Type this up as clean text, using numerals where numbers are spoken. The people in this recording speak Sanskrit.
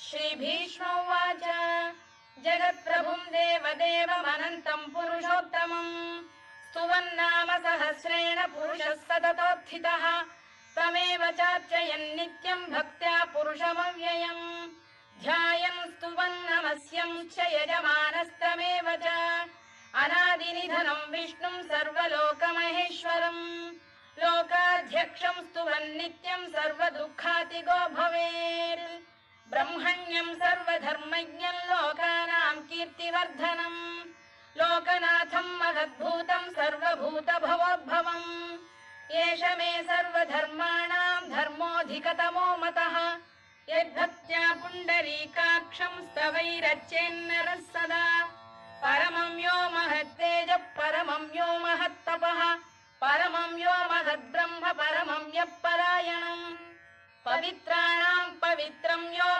श्रीभीष्मोवाच जगत्प्रभुम् देवदेवमनन्तम् पुरुषोत्तमम् स्तुवन्नाम सहस्रेण पुरुषः सततोत्थितः तमेव चार्चयन् नित्यम् भक्त्या पुरुषमव्ययम् ध्यायन् स्तुवन् नमस्यंश्च यजमानस्तमेव च अनादिनिधनम् विष्णुम् सर्वलोकमहेश्वरम् लोकाध्यक्षम् स्तुवन् नित्यम् सर्वदुःखातिगो भवेत् ब्रह्मण्यम् सर्वधर्मज्ञम् लोकानाम् कीर्तिवर्धनम् लोकनाथम् महद्भूतम् सर्वभूतभवोद्भवम् एष मे सर्वधर्माणाम् धर्मोऽधिकतमो मतः यद्भक्त्या पुण्डरीकाक्षम् स्तवैरच्चेन्नरः सदा परमम् यो महत्तेजः परमम् यो महत्तपः परमम् यो महद्ब्रह्म परमम् यः परायणम् पवित्राणाम् पवित्रम् यो